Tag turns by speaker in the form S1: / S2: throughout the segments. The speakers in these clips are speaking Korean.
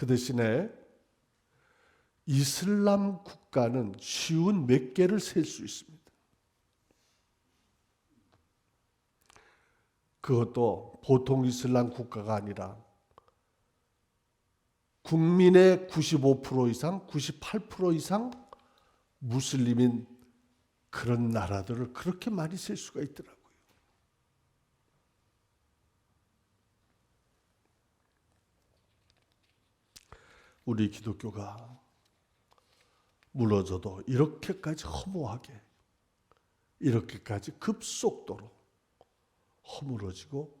S1: 그 대신에 이슬람 국가는 쉬운 몇 개를 셀 수 있습니다. 그것도 보통 이슬람 국가가 아니라 국민의 95% 이상, 98% 이상 무슬림인 그런 나라들을 그렇게 많이 셀 수가 있더라고요. 우리 기독교가 무너져도 이렇게까지 허무하게, 이렇게까지 급속도로 허물어지고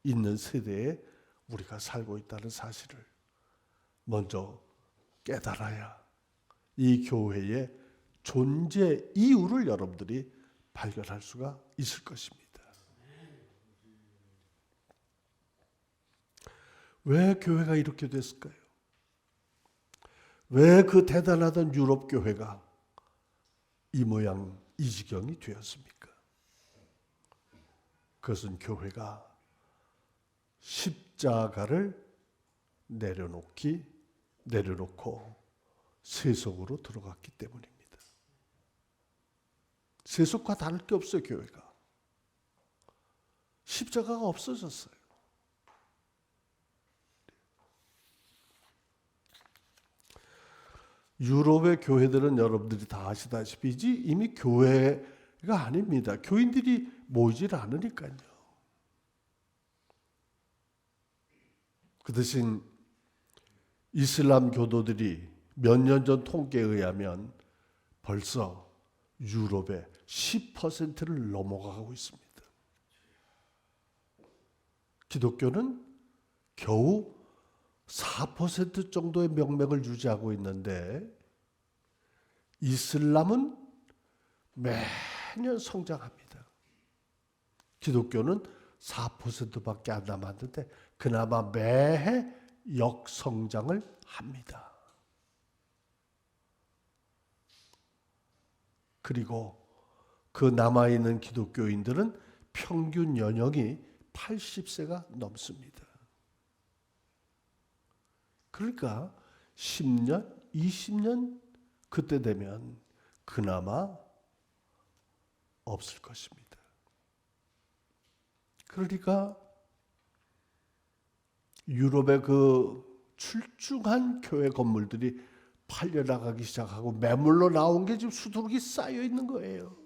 S1: 있는 세대에 우리가 살고 있다는 사실을 먼저 깨달아야 이 교회의 존재 이유를 여러분들이 발견할 수가 있을 것입니다. 왜 교회가 이렇게 됐을까요? 왜 그 대단하던 유럽 교회가 이 모양 이 지경이 되었습니까? 그것은 교회가 십자가를 내려놓고 세속으로 들어갔기 때문입니다. 세속과 다를 게 없어요. 교회가 십자가가 없어졌어요. 유럽의 교회들은 여러분들이 다 아시다시피 이미 교회가 아닙니다. 교인들이 모이질 않으니까요. 그 대신 이슬람 교도들이 몇 년 전 통계에 의하면 벌써 유럽의 10%를 넘어가고 있습니다. 기독교는 겨우 4% 정도의 명맥을 유지하고 있는데 이슬람은 매년 성장합니다. 기독교는 4%밖에 안 남았는데 그나마 매해 역성장을 합니다. 그리고 그 남아있는 기독교인들은 평균 연령이 80세가 넘습니다. 그러니까 10년, 20년 그때 되면 그나마 없을 것입니다. 그러니까 유럽의 그 출중한 교회 건물들이 팔려나가기 시작하고 매물로 나온 게 지금 수두룩이 쌓여 있는 거예요.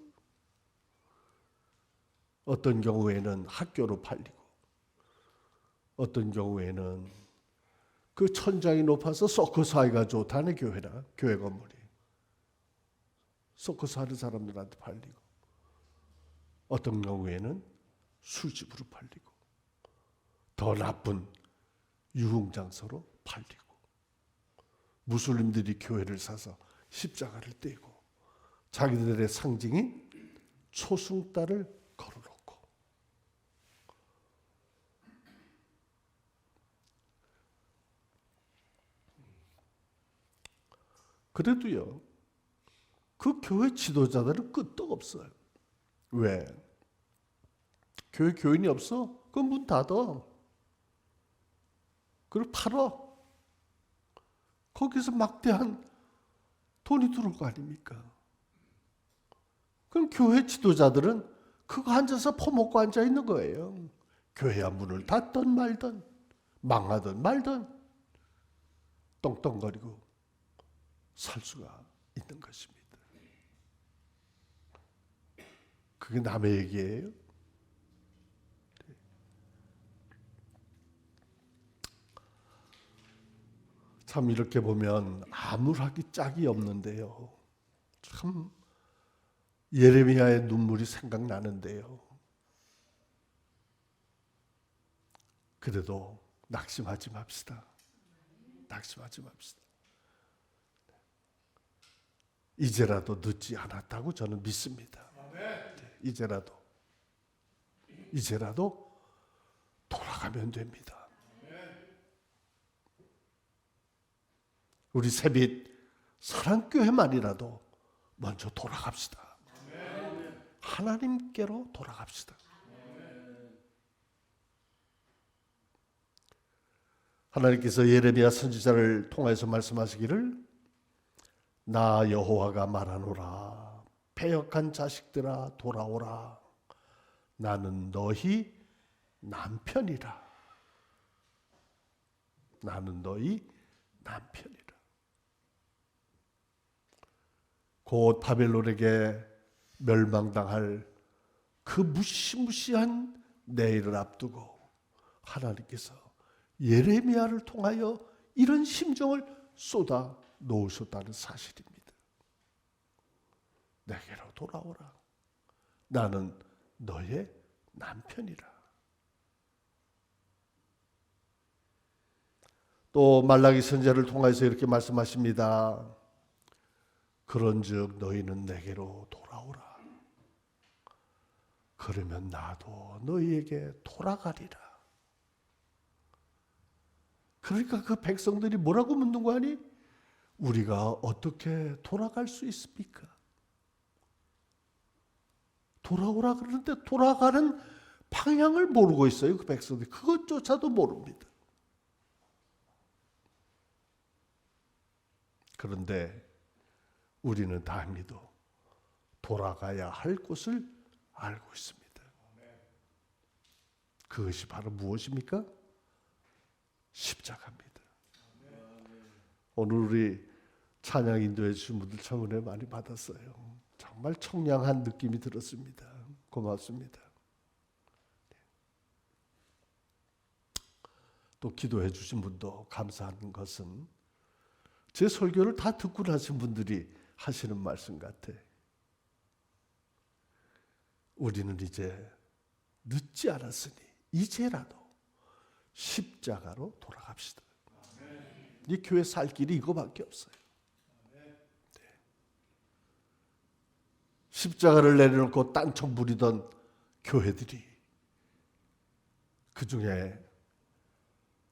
S1: 어떤 경우에는 학교로 팔리고 어떤 경우에는 그 천장이 높아서 서커스 하기가 좋다는 교회 건물이 서커스 하는 사람들한테 팔리고 어떤 경우에는 술집으로 팔리고 더 나쁜 유흥장소로 팔리고 무슬림들이 교회를 사서 십자가를 떼고 자기들의 상징인 초승달을 걸어놓고 그래도요 그 교회 지도자들은 끄떡없어요. 왜? 교회 교인이 없어? 그럼 문 닫아. 그걸 팔아. 거기서 막대한 돈이 들어올 거 아닙니까? 그럼 교회 지도자들은 그거 앉아서 퍼먹고 앉아 있는 거예요. 교회야 문을 닫든 말든 망하든 말든 떵떵거리고 살 수가 있는 것입니다. 그게 남의 얘기예요? 참 이렇게 보면 암울하기 짝이 없는데요. 참 예레미야의 눈물이 생각나는데요. 그래도 낙심하지 맙시다. 낙심하지 맙시다. 이제라도 늦지 않았다고 저는 믿습니다. 이제라도 돌아가면 됩니다. 우리 새빛 사랑교회만이라도 먼저 돌아갑시다. 하나님께로 돌아갑시다. 하나님께서 예레미야 선지자를 통하여서 말씀하시기를 나 여호와가 말하노라 패역한 자식들아 돌아오라 나는 너희 남편이라. 나는 너희 남편이라. 곧 바벨론에게 멸망당할 그 무시무시한 내일을 앞두고 하나님께서 예레미야를 통하여 이런 심정을 쏟아 놓으셨다는 사실입니다. 내게로 돌아오라. 나는 너의 남편이라. 또 말라기 선지자를 통해서 이렇게 말씀하십니다. 그런즉 너희는 내게로 돌아오라. 그러면 나도 너희에게 돌아가리라. 그러니까 그 백성들이 뭐라고 묻는 거 아니? 우리가 어떻게 돌아갈 수 있습니까? 돌아오라 그러는데 돌아가는 방향을 모르고 있어요. 그 백성들이 그것조차도 모릅니다. 그런데 우리는 다행히도 돌아가야 할 곳을 알고 있습니다. 그것이 바로 무엇입니까? 십자가입니다. 오늘 우리 찬양 인도해 주신 분들 참 은혜 많이 받았어요. 정말 청량한 느낌이 들었습니다. 고맙습니다. 또 기도해 주신 분도 감사한 것은 제 설교를 다 듣고 나신 분들이 하시는 말씀 같아. 우리는 이제 늦지 않았으니 이제라도 십자가로 돌아갑시다. 이 교회 살 길이 이거밖에 없어요. 네. 십자가를 내려놓고 딴청 부리던 교회들이 그 중에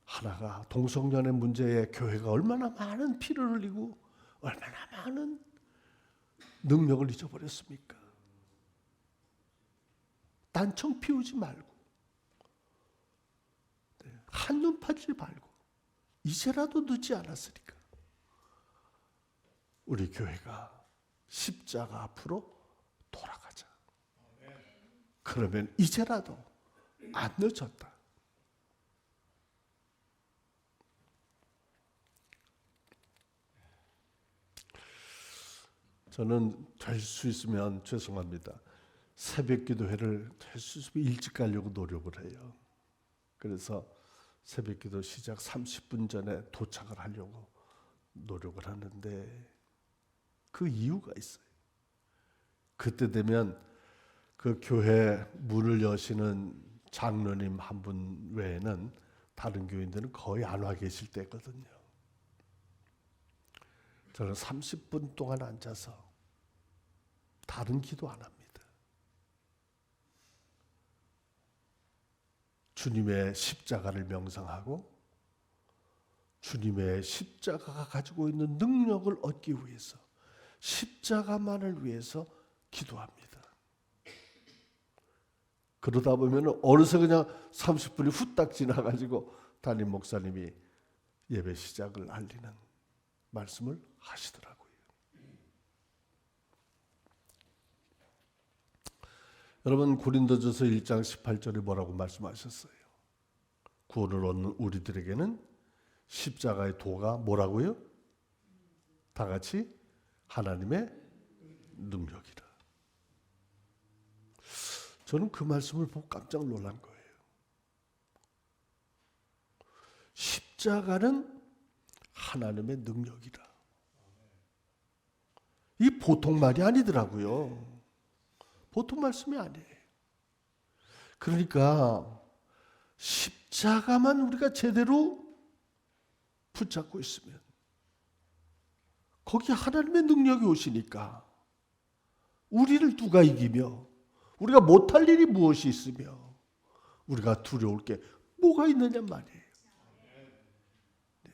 S1: 하나가 동성연애 문제에 교회가 얼마나 많은 피를 흘리고 얼마나 많은 능력을 잊어버렸습니까? 딴청 피우지 말고 한눈 팔지 말고 이제라도 늦지 않았으니까 우리 교회가 십자가 앞으로 돌아가자. 그러면 이제라도 안 늦었다. 저는 될 수 있으면 죄송합니다. 새벽 기도회를 될 수 있으면 일찍 가려고 노력을 해요. 그래서 새벽 기도 시작 30분 전에 도착을 하려고 노력을 하는데 그 이유가 있어요. 그때 되면 그 교회 문을 여시는 장로님 한 분 외에는 다른 교인들은 거의 안 와 계실 때거든요. 저는 30분 동안 앉아서 다른 기도 안 합니다. 주님의 십자가를 명상하고 주님의 십자가가 가지고 있는 능력을 얻기 위해서 십자가만을 위해서 기도합니다. 그러다 보면 어느새 그냥 30분이 후딱 지나가지고 담임 목사님이 예배 시작을 알리는 말씀을 하시더라고요. 여러분 고린도전서 1장 18절에 뭐라고 말씀하셨어요? 구원을 얻는 우리들에게는 십자가의 도가 뭐라고요? 다 같이 하나님의 능력이라. 저는 그 말씀을 보고 깜짝 놀란 거예요. 십자가는 하나님의 능력이라. 이 보통 말이 아니더라고요. 보통 말씀이 아니에요. 그러니까 십자가만 우리가 제대로 붙잡고 있으면 거기 하나님의 능력이 오시니까 우리를 누가 이기며 우리가 못할 일이 무엇이 있으며 우리가 두려울 게 뭐가 있느냐 말이에요. 네.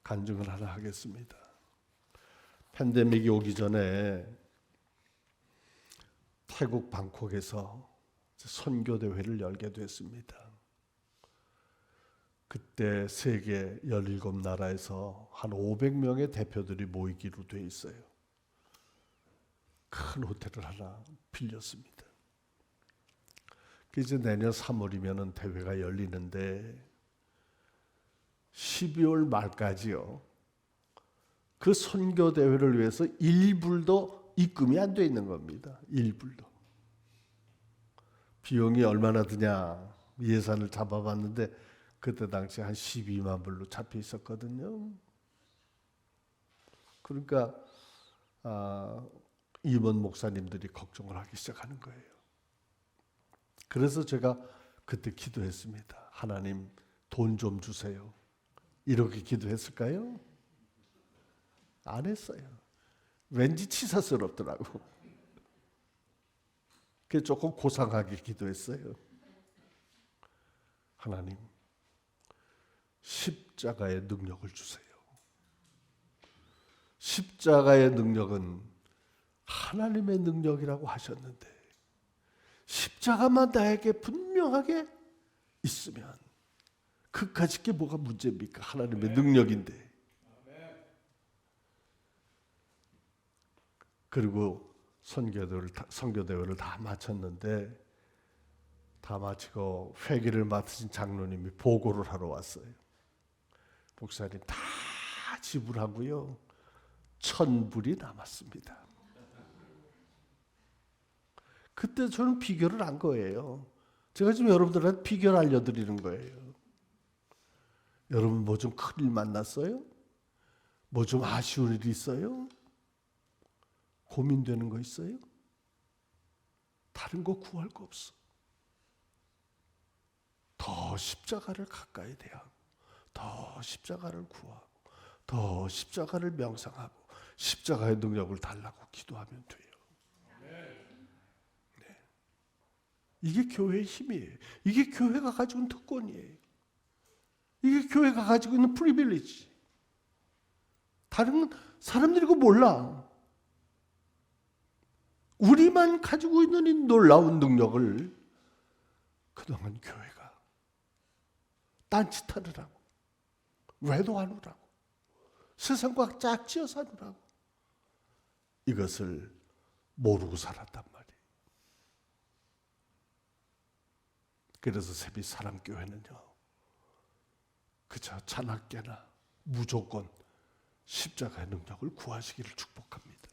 S1: 간증을 하나 하겠습니다. 팬데믹이 오기 전에 태국 방콕에서 선교대회를 열게 됐습니다. 그때 세계 17나라에서 한 500명의 대표들이 모이기로 돼 있어요. 큰 호텔을 하나 빌렸습니다. 이제 내년 3월이면 대회가 열리는데 12월 말까지요. 그 선교대회를 위해서 1불도 입금이 안 돼 있는 겁니다. 1불도. 비용이 얼마나 드냐 예산을 잡아봤는데 그때 당시 한 12만 불로 잡혀 있었거든요. 그러니까 임원 목사님들이 걱정을 하기 시작하는 거예요. 그래서 제가 그때 기도했습니다. 하나님 돈 좀 주세요. 이렇게 기도했을까요? 안 했어요. 왠지 치사스럽더라고. 그래서 조금 고상하게 기도했어요. 하나님 십자가의 능력을 주세요. 십자가의 능력은 하나님의 능력이라고 하셨는데 십자가만 나에게 분명하게 있으면 그까짓 게 뭐가 문제입니까? 하나님의 능력인데. 그리고 선교대회를 다 마쳤는데 다 마치고 회기를 맡으신 장로님이 보고를 하러 왔어요. 목사님 다 지불하고요. 1,000불이 남았습니다. 그때 저는 비결을 안 거예요. 제가 지금 여러분들한테 비결 알려드리는 거예요. 여러분 뭐 좀 큰일 만났어요? 뭐 좀 아쉬운 일이 있어요? 고민되는 거 있어요? 다른 거 구할 거 없어. 더 십자가를 가까이 대하고 더 십자가를 구하고 더 십자가를 명상하고 십자가의 능력을 달라고 기도하면 돼요. 네. 이게 교회의 힘이에요. 이게 교회가 가지고 있는 특권이에요. 이게 교회가 가지고 있는 프리빌리지. 다른 사람들이 그거 몰라. 우리만 가지고 있는 이 놀라운 능력을 그동안 교회가 딴짓하느라고 외도하느라고 세상과 짝지어 사느라고 이것을 모르고 살았단 말이에요. 그래서 세비 사랑교회는요 그저 자나깨나 무조건 십자가의 능력을 구하시기를 축복합니다.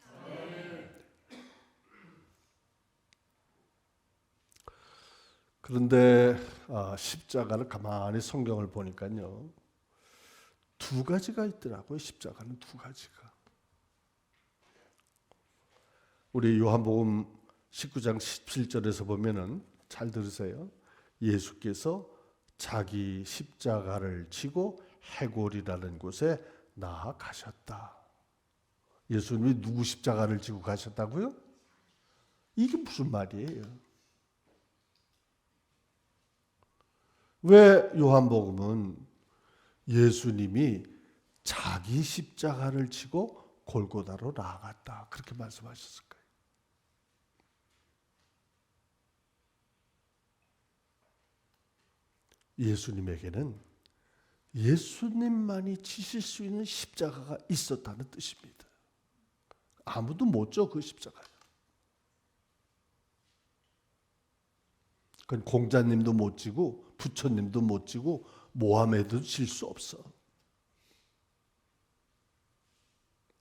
S1: 그런데 십자가를 가만히 성경을 보니까요 2가지가 있더라고요. 십자가는 2가지가. 우리 요한복음 19장 17절에서 보면은 잘 들으세요. 예수께서 자기 십자가를 지고 해골이라는 곳에 나아가셨다. 예수님이 누구 십자가를 지고 가셨다고요? 이게 무슨 말이에요? 왜 요한복음은 예수님이 자기 십자가를 지고 골고다로 나아갔다 그렇게 말씀하셨을까요? 예수님에게는 예수님만이 지실 수 있는 십자가가 있었다는 뜻입니다. 아무도 못 져 그 십자가. 그건 공자님도 못 지고 부처님도 못 지고 모하메드도 질 수 없어.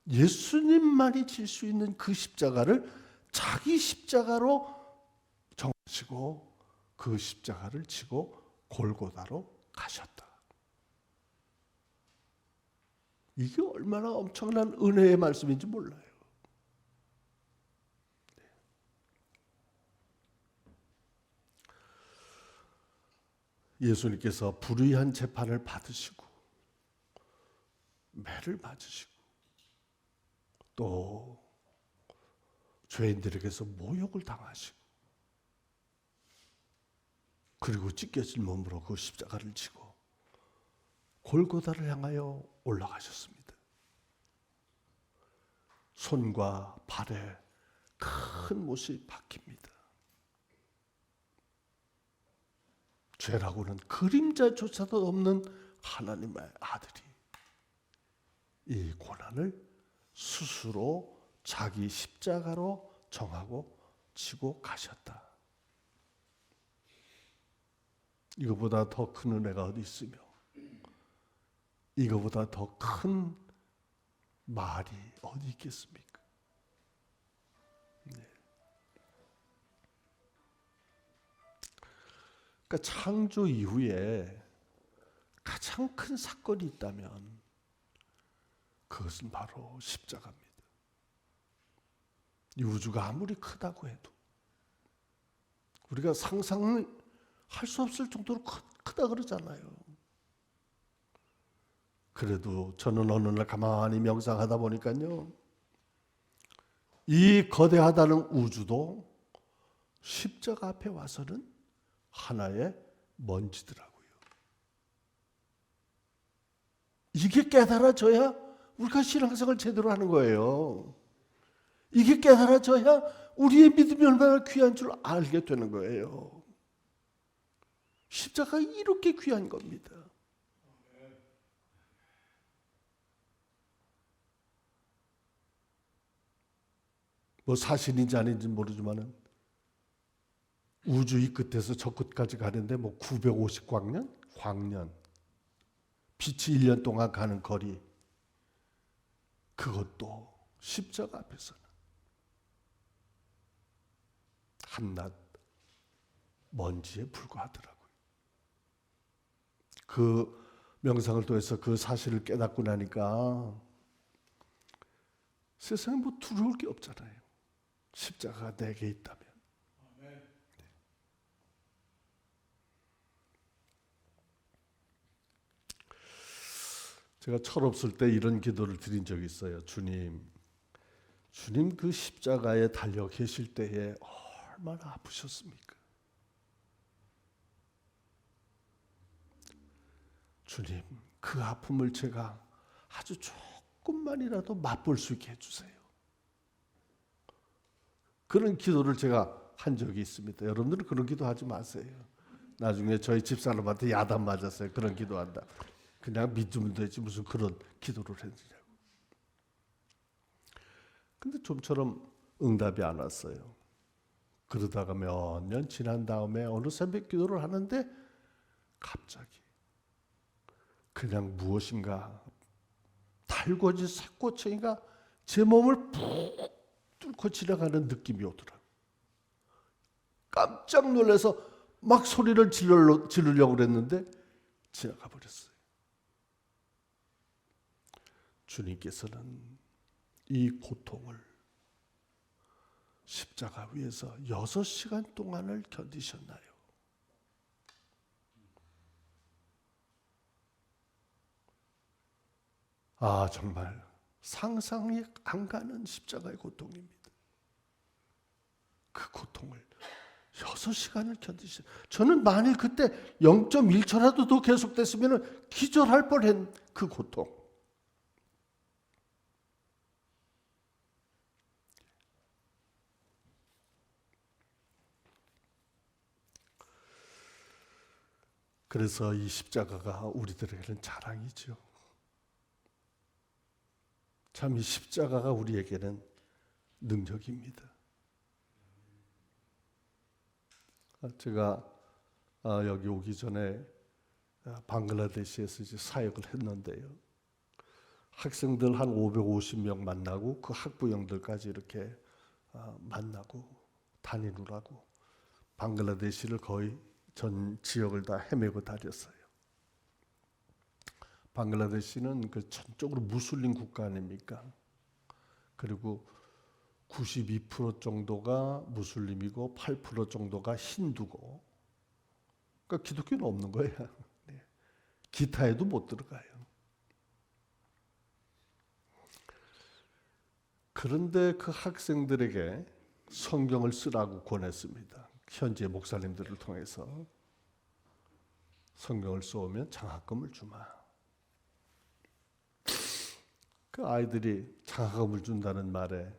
S1: 예수님만이 질 수 있는 그 십자가를 자기 십자가로 정하시고 그 십자가를 지고 골고다로 가셨다. 이게 얼마나 엄청난 은혜의 말씀인지 몰라요. 예수님께서 불의한 재판을 받으시고 매를 맞으시고 또 죄인들에게서 모욕을 당하시고 그리고 찢겨진 몸으로 그 십자가를 지고 골고다를 향하여 올라가셨습니다. 손과 발에 큰 못이 박힙니다. 죄라고는 그림자조차도 없는 하나님의 아들이 이 고난을 스스로 자기 십자가로 정하고 지고 가셨다. 이거보다 더 큰 은혜가 어디 있으며 이거보다 더 큰 말이 어디 있겠습니까? 네. 그러니까 창조 이후에 가장 큰 사건이 있다면 그것은 바로 십자가입니다. 이 우주가 아무리 크다고 해도 우리가 상상을 할 수 없을 정도로 크다 그러잖아요. 그래도 저는 어느 날 가만히 명상하다 보니까요, 이 거대하다는 우주도 십자가 앞에 와서는 하나의 먼지더라고요. 이게 깨달아져야 우리가 신앙생활 제대로 하는 거예요. 이게 깨달아져야 우리의 믿음이 얼마나 귀한 줄 알게 되는 거예요. 십자가가 이렇게 귀한 겁니다. 뭐 사실인지 아닌지 모르지만은 우주 이 끝에서 저 끝까지 가는데 뭐 950광년? 광년. 빛이 1년 동안 가는 거리. 그것도 십자가 앞에서는 한낱 먼지에 불과하더라고요. 그 명상을 통해서 그 사실을 깨닫고 나니까 세상에 뭐 두려울 게 없잖아요. 십자가가 내게 있다면. 네. 제가 철없을 때 이런 기도를 드린 적이 있어요. 주님 그 십자가에 달려 계실 때에 얼마나 아프셨습니까? 주님, 그 아픔을 제가 아주 조금만이라도 맛볼 수 있게 해주세요. 그런 기도를 제가 한 적이 있습니다. 여러분들은 그런 기도 하지 마세요. 나중에 저희 집사람한테 야단 맞았어요. 그런 기도한다. 그냥 믿으면 되지 무슨 그런 기도를 했느냐고. 근데 좀처럼 응답이 안 왔어요. 그러다가 몇 년 지난 다음에 어느 새벽 기도를 하는데 갑자기 그냥 무엇인가 달궈진 삭고챙이가 제 몸을 푹 뚫고 지나가는 느낌이 오더라고요. 깜짝 놀라서 막 소리를 지르려고 그랬는데 지나가 버렸어요. 주님께서는 이 고통을 십자가 위에서 6시간 동안을 견디셨나요? 아, 정말 상상이 안 가는 십자가의 고통입니다. 그 고통을 6시간을 견디셨어요. 저는 만일 그때 0.1초라도 더 계속됐으면 기절할 뻔한 그 고통. 그래서 이 십자가가 우리들에게는 자랑이죠. 참 이 십자가가 우리에게는 능력입니다. 제가 여기 오기 전에 방글라데시에서 이제 사역을 했는데요. 학생들 한 550명 만나고 그 학부형들까지 이렇게 만나고 다니느라고 방글라데시를 거의 전 지역을 다 헤매고 다녔어요. 방글라데시는 그 전적으로 무슬림 국가 아닙니까? 그리고 92% 정도가 무슬림이고 8% 정도가 힌두고, 그러니까 기독교는 없는 거예요. 네. 기타에도 못 들어가요. 그런데 그 학생들에게 성경을 쓰라고 권했습니다. 현지의 목사님들을 통해서 성경을 써오면 장학금을 주마. 그 아이들이 장학금을 준다는 말에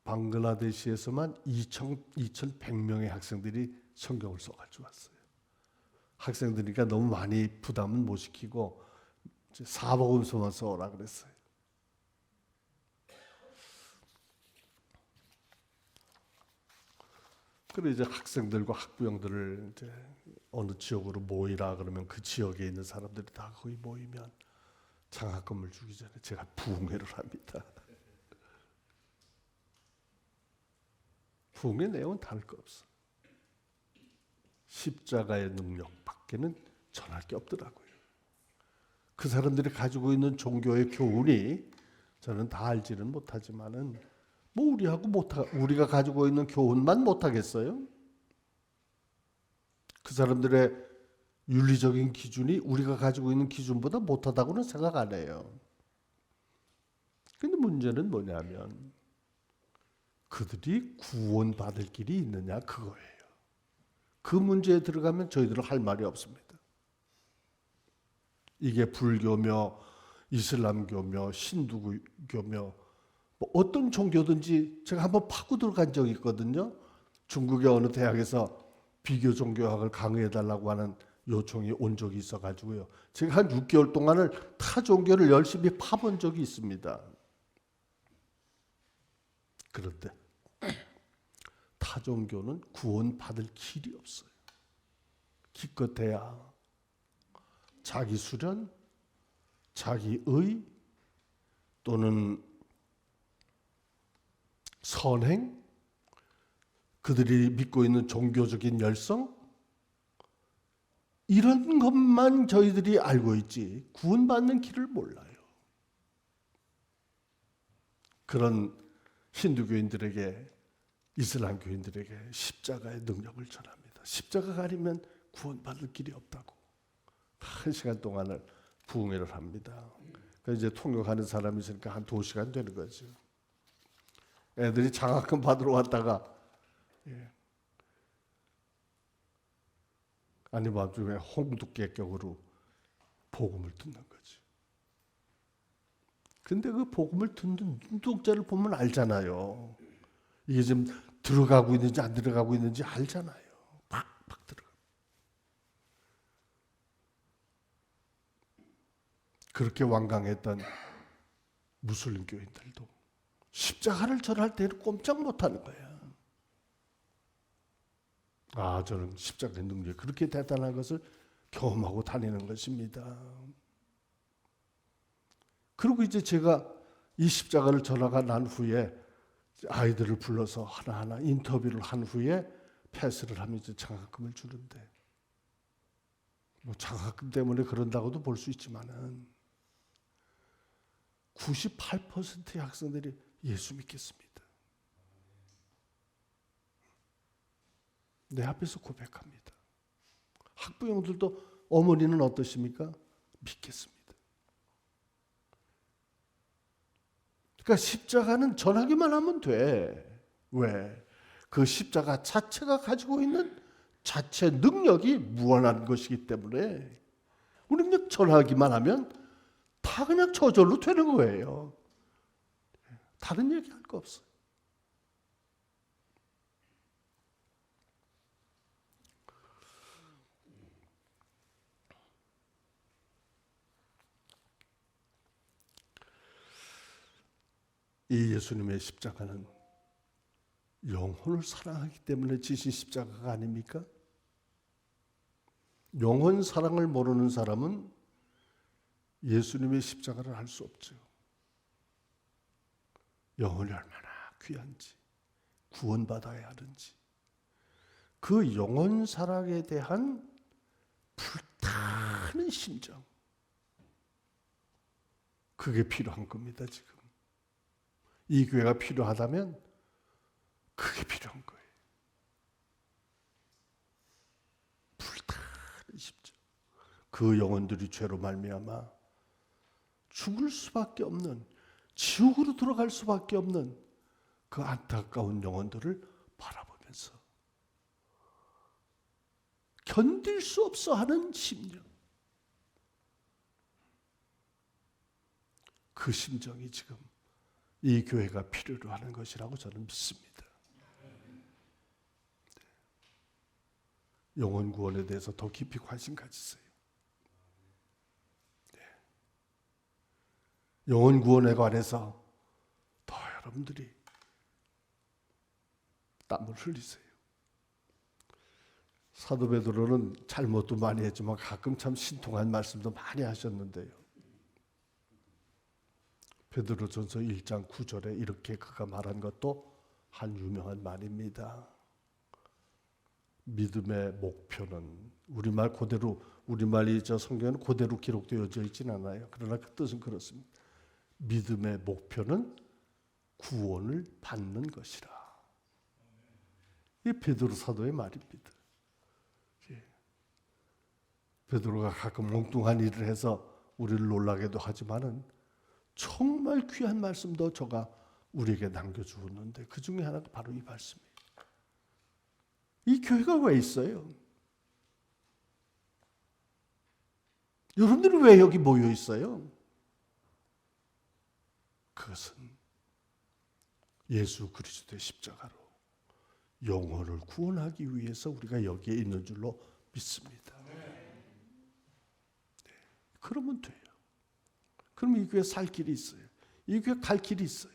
S1: 방글라데시에서만 2,100명의 학생들이 성경을 써가지고 왔어요. 학생들이니까 너무 많이 부담은 못 시키고 사복음서만 써오라 그랬어요. 그래 이제 학생들과 학부형들을 이제 어느 지역으로 모이라 그러면 그 지역에 있는 사람들이 다 거기 모이면 장학금을 주기 전에 제가 부흥회를 합니다. 부흥회 내용은 다를 거 없어. 십자가의 능력밖에는 전할 게 없더라고요. 그 사람들이 가지고 있는 종교의 교훈이 저는 다 알지는 못하지만은 뭐 우리가 가지고 있는 교훈만 못하겠어요? 그 사람들의 윤리적인 기준이 우리가 가지고 있는 기준보다 못하다고는 생각 안 해요. 근데 문제는 뭐냐면 그들이 구원받을 길이 있느냐 그거예요. 그 문제에 들어가면 저희들은 할 말이 없습니다. 이게 불교며 이슬람교며 신두교며 뭐 어떤 종교든지 제가 한번 파고 들어간 적이 있거든요. 중국의 어느 대학에서 비교 종교학을 강의해달라고 하는 요청이 온 적이 있어가지고요. 제가 한 6개월 동안을 타 종교를 열심히 파본 적이 있습니다. 그런데 타 종교는 구원받을 길이 없어요. 기껏해야 자기 수련, 자기의 또는 선행, 그들이 믿고 있는 종교적인 열성, 이런 것만 저희들이 알고 있지 구원받는 길을 몰라요. 그런 힌두교인들에게, 이슬람교인들에게 십자가의 능력을 전합니다. 십자가가 아니면 구원받을 길이 없다고. 1시간 동안을 부흥회를 합니다. 그래서 이제 통역하는 사람이 있으니까 한 2시간 되는 거죠. 애들이 장학금 받으러 왔다가 아니 밤중에 홍두깨격으로 복음을 듣는 거지. 근데 그 복음을 듣는 눈동자를 보면 알잖아요. 이게 지금 들어가고 있는지 안 들어가고 있는지 알잖아요. 팍팍 들어가. 그렇게 완강했던 무슬림 교인들도 십자가를 전할 때는 꼼짝 못하는 거야. 아, 저는 십자가의 능력이 그렇게 대단한 것을 경험하고 다니는 것입니다. 그리고 이제 제가 이 십자가를 전하고 난 후에 아이들을 불러서 하나하나 인터뷰를 한 후에 패스를 하면 이제 장학금을 주는데, 뭐 장학금 때문에 그런다고도 볼 수 있지만은 98%의 학생들이 예수 믿겠습니다. 내 앞에서 고백합니다. 학부형들도 어머니는 어떠십니까? 믿겠습니다. 그러니까 십자가는 전하기만 하면 돼. 왜? 그 십자가 자체가 가지고 있는 자체 능력이 무한한 것이기 때문에 우리는 그냥 전하기만 하면 다 그냥 저절로 되는 거예요. 다른 얘기할 거 없어요. 이 예수님의 십자가는 영혼을 사랑하기 때문에 지신 십자가가 아닙니까? 영혼 사랑을 모르는 사람은 예수님의 십자가를 알 수 없죠. 영혼이 얼마나 귀한지, 구원받아야 하는지, 그 영혼 사랑에 대한 불타는 심정, 그게 필요한 겁니다. 지금 이 교회가 필요하다면 그게 필요한 거예요. 불타는 심정. 그 영혼들이 죄로 말미암아 죽을 수밖에 없는, 지옥으로 들어갈 수밖에 없는 그 안타까운 영혼들을 바라보면서 견딜 수 없어 하는 심정, 그 심정이 지금 이 교회가 필요로 하는 것이라고 저는 믿습니다. 영혼 구원에 대해서 더 깊이 관심 가지세요. 영혼 구원에 관해서 더 여러분들이 땀을 흘리세요. 사도 베드로는 잘못도 많이 했지만 가끔 참 신통한 말씀도 많이 하셨는데요. 베드로전서 1장 9절에 이렇게 그가 말한 것도 한 유명한 말입니다. 믿음의 목표는 우리말 그대로 우리말이 저 성경에는 그대로 기록되어져 있진 않아요. 그러나 그 뜻은 그렇습니다. 믿음의 목표는 구원을 받는 것이라. 이게 베드로 사도의 말입니다. 베드로가 가끔 엉뚱한 일을 해서 우리를 놀라게도 하지만은 정말 귀한 말씀도 저가 우리에게 남겨주었는데 그 중에 하나가 바로 이 말씀이에요. 이 교회가 왜 있어요? 여러분들이 왜 여기 모여 있어요? 그것은 예수 그리스도의 십자가로 영혼을 구원하기 위해서 우리가 여기에 있는 줄로 믿습니다. 네. 그러면 돼요. 그러면 이 교회 살 길이 있어요. 이 교회 갈 길이 있어요.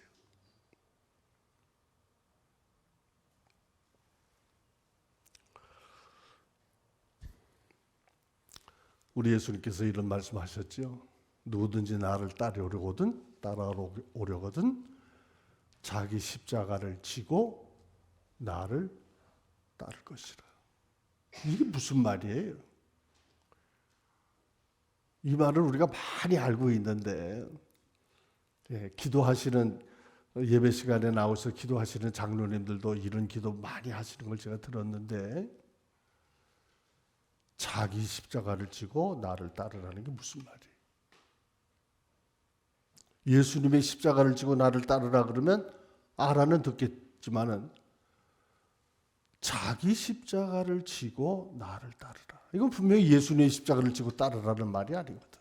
S1: 우리 예수님께서 이런 말씀하셨죠. 누구든지 나를 따라오려거든 자기 십자가를 지고 나를 따를 것이라. 이게 무슨 말이에요? 이 말을 우리가 많이 알고 있는데 기도하시는 예배 시간에 나와서 기도하시는 장로님들도 이런 기도 많이 하시는 걸 제가 들었는데 자기 십자가를 지고 나를 따르라는 게 무슨 말이에요? 예수님의 십자가를 지고 나를 따르라 그러면 알아는 듣겠지만은 자기 십자가를 지고 나를 따르라. 이건 분명히 예수님의 십자가를 지고 따르라는 말이 아니거든.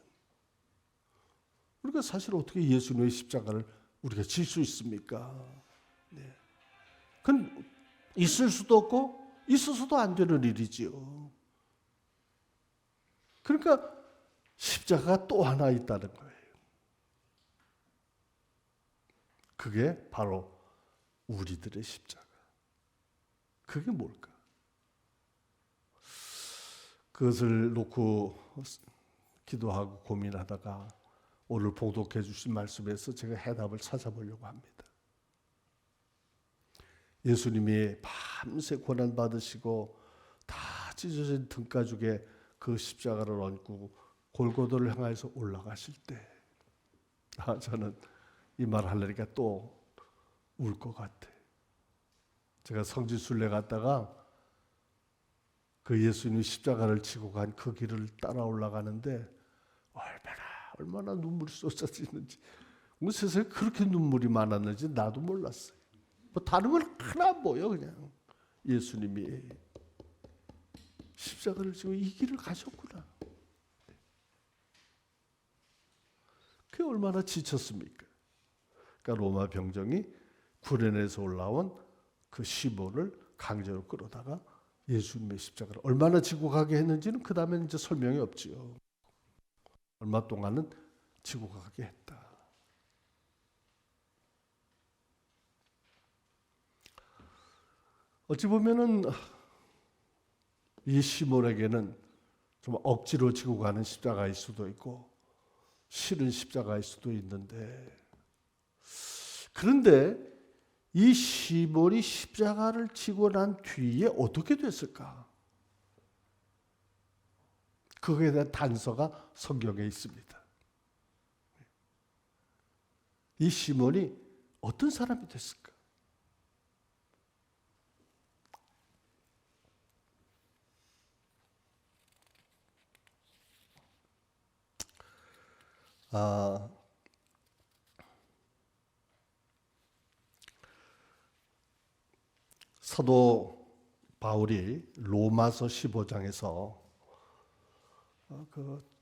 S1: 우리가 사실 어떻게 예수님의 십자가를 우리가 질 수 있습니까? 네. 그건 있을 수도 없고 있어서도 안 되는 일이지요. 그러니까 십자가가 또 하나 있다는 거예요. 그게 바로 우리들의 십자가. 그게 뭘까? 그것을 놓고 기도하고 고민하다가 오늘 봉독해 주신 말씀에서 제가 해답을 찾아보려고 합니다. 예수님이 밤새 고난받으시고 다 찢어진 등가죽에 그 십자가를 얹고 골고다를 향해서 올라가실 때 저는 이 말 하려니까 또 울 것 같아. 제가 성지순례 갔다가 그 예수님 십자가를 지고 간 그 길을 따라 올라가는데 얼마나 눈물이 쏟아지는지, 세상에 그렇게 눈물이 많았는지 나도 몰랐어요. 뭐 다른 건 하나 안 보여. 그냥 예수님이 십자가를 지고 이 길을 가셨구나. 그게 얼마나 지쳤습니까? 그러니까 로마 병정이 구레네에서 올라온 그 시몬을 강제로 끌어다가 예수님의 십자가를 얼마나 지고 가게 했는지는 그 다음에는 이제 설명이 없지요. 얼마 동안은 지고 가게 했다. 어찌 보면은 이 시몬에게는 좀 억지로 지고 가는 십자가일 수도 있고 싫은 십자가일 수도 있는데, 그런데 이 시몬이 십자가를 지고 난 뒤에 어떻게 됐을까? 그거에 대한 단서가 성경에 있습니다. 이 시몬이 어떤 사람이 됐을까? 사도 바울이 로마서 15장에서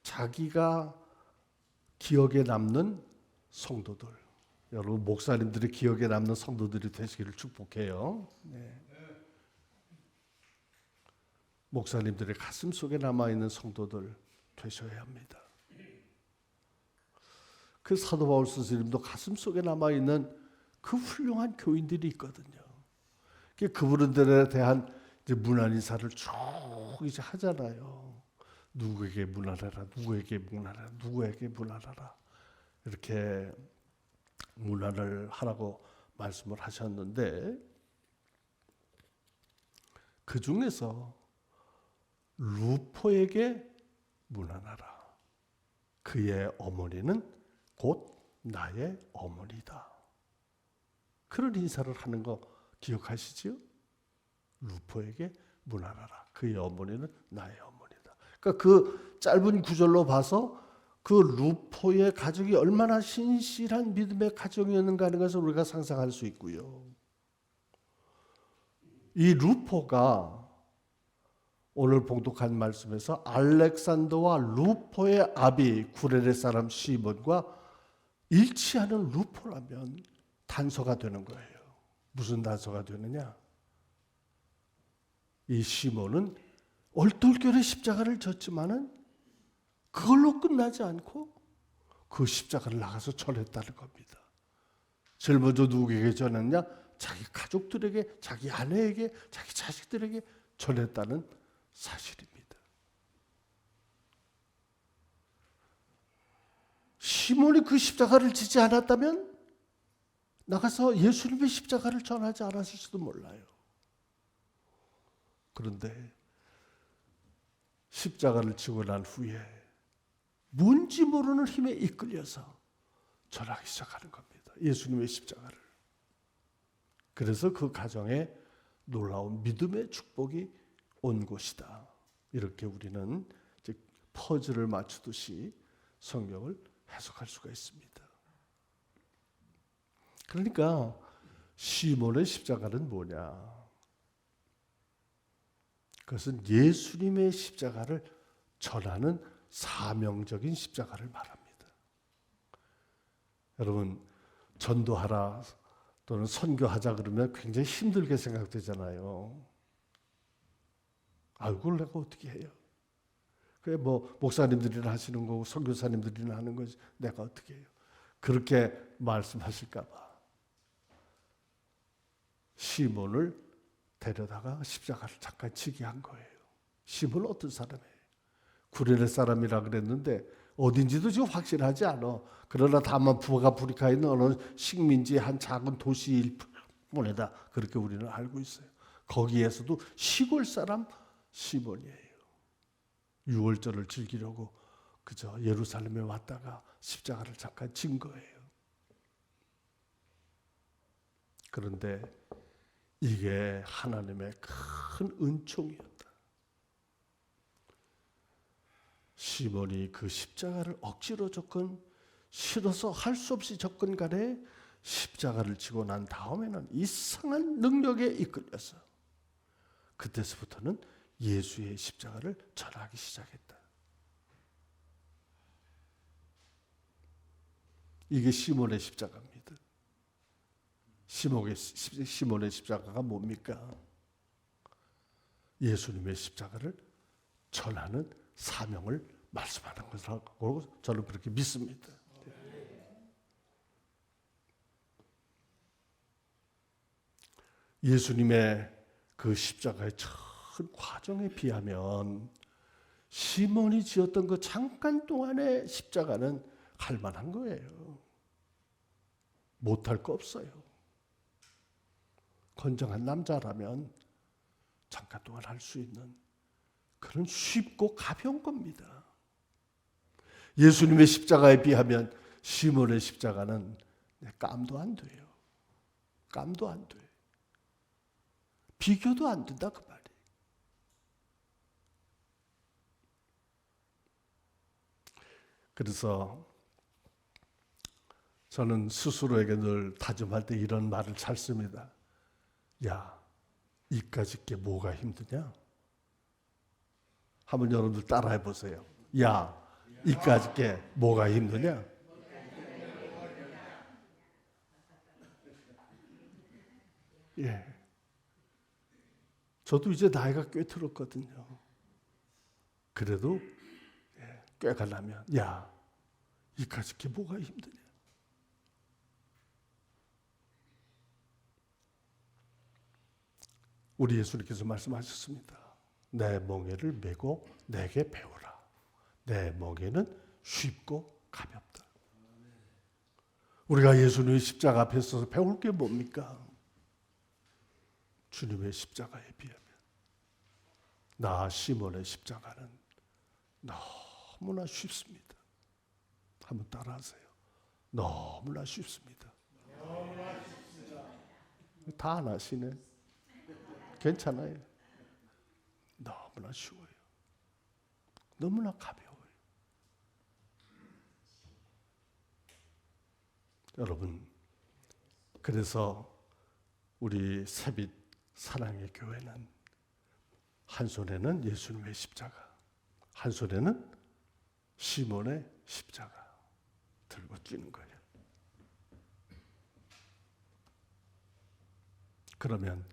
S1: 자기가 기억에 남는 성도들, 여러분 목사님들이 기억에 남는 성도들이 되시기를 축복해요. 네. 목사님들의 가슴 속에 남아있는 성도들 되셔야 합니다. 그 사도 바울 스님도 가슴 속에 남아있는 그 훌륭한 교인들이 있거든요. 그분들에 대한 이제 문안 인사를 쭉 이제 하잖아요. 누구에게 문안하라, 누구에게 문안하라, 누구에게 문안하라. 이렇게 문안을 하라고 말씀을 하셨는데, 그 중에서 루포에게 문안하라. 그의 어머니는 곧 나의 어머니다. 그런 인사를 하는 거 기억하시지요? 루포에게 문안하라. 그의 어머니는 나의 어머니다. 그러니까 그 짧은 구절로 봐서 그 루포의 가정이 얼마나 신실한 믿음의 가정이었는가 하는 것을 우리가 상상할 수 있고요. 이 루포가 오늘 봉독한 말씀에서 알렉산더와 루포의 아비 구레네 사람 시몬과 일치하는 루포라면 단서가 되는 거예요. 무슨 단서가 되느냐? 이 시몬은 얼떨결에 십자가를 졌지만은 그걸로 끝나지 않고 그 십자가를 나가서 전했다는 겁니다. 제일 먼저 누구에게 전했냐? 자기 가족들에게, 자기 아내에게, 자기 자식들에게 전했다는 사실입니다. 시몬이 그 십자가를 지지 않았다면 나가서 예수님의 십자가를 전하지 않았을지도 몰라요. 그런데 십자가를 지고 난 후에 뭔지 모르는 힘에 이끌려서 전하기 시작하는 겁니다. 예수님의 십자가를. 그래서 그 가정에 놀라운 믿음의 축복이 온 곳이다. 이렇게 우리는 퍼즐을 맞추듯이 성경을 해석할 수가 있습니다. 그러니까 시몬의 십자가는 뭐냐? 그것은 예수님의 십자가를 전하는 사명적인 십자가를 말합니다. 여러분, 전도하라 또는 선교하자 그러면 굉장히 힘들게 생각되잖아요. 그걸 내가 어떻게 해요? 그게 뭐 목사님들이나 하시는 거고 선교사님들이나 하는 거지 내가 어떻게 해요? 그렇게 말씀하실까 봐 시몬을 데려다가 십자가를 잠깐 지게 한 거예요. 시몬은 어떤 사람이에요? 구레네 사람이라 그랬는데 어딘지도 지금 확실하지 않아. 그러나 다만 북아프리카에 있는 어느 식민지의 한 작은 도시일 뿐이다. 그렇게 우리는 알고 있어요. 거기에서도 시골 사람 시몬이에요. 유월절을 즐기려고 그저 예루살렘에 왔다가 십자가를 잠깐 진 거예요. 그런데 이게 하나님의 큰 은총이었다. 시몬이 그 십자가를 억지로 접근, 싫어서 할 수 없이 접근 간에 십자가를 지고 난 다음에는 이상한 능력에 이끌려서 그때서부터는 예수의 십자가를 전하기 시작했다. 이게 시몬의 십자가입니다. 시몬의 십자가가 뭡니까? 예수님의 십자가를 전하는 사명을 말씀하는 것이라고 저는 그렇게 믿습니다. 예수님의 그 십자가의 큰 과정에 비하면 시몬이 지었던 그 잠깐 동안의 십자가는 할 만한 거예요. 못할 거 없어요. 건장한 남자라면 잠깐 동안 할 수 있는 그런 쉽고 가벼운 겁니다. 예수님의 십자가에 비하면 시몬의 십자가는 깜도 안 돼요. 깜도 안 돼. 비교도 안 된다 그 말이에요. 그래서 저는 스스로에게 늘 다짐할 때 이런 말을 잘 씁니다. 야, 이까짓 게 뭐가 힘드냐? 한번 여러분들 따라해 보세요. 야, 이까짓 게 뭐가 힘드냐? 예. 저도 이제 나이가 꽤 들었거든요. 그래도 꾀가 나면 야, 이까짓 게 뭐가 힘드냐. 우리 예수님께서 말씀하셨습니다. 내 멍에를 메고 내게 배우라. 내 멍에는 쉽고 가볍다. 우리가 예수님의 십자가 앞에 서서 배울 게 뭡니까? 주님의 십자가에 비하면 나 시몬의 십자가는 너무나 쉽습니다. 한번 따라하세요. 너무나 쉽습니다. 다 안 하시네. 괜찮아요. 너무나 쉬워요. 너무나 가벼워요. 여러분, 그래서 우리 새빛 사랑의 교회는 한 손에는 예수님의 십자가, 한 손에는 시몬의 십자가 들고 뛰는 거예요. 그러면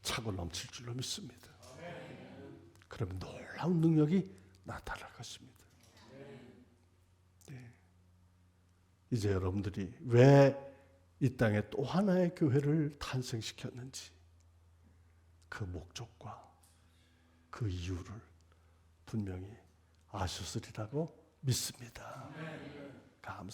S1: 차고 넘칠 줄로 믿습니다. 그러면 놀라운 능력이 나타날 것입니다. 네. 이제 여러분들이 왜 이 땅에 또 하나의 교회를 탄생시켰는지 그 목적과 그 이유를 분명히 아셨으리라고 믿습니다. 감사합니다.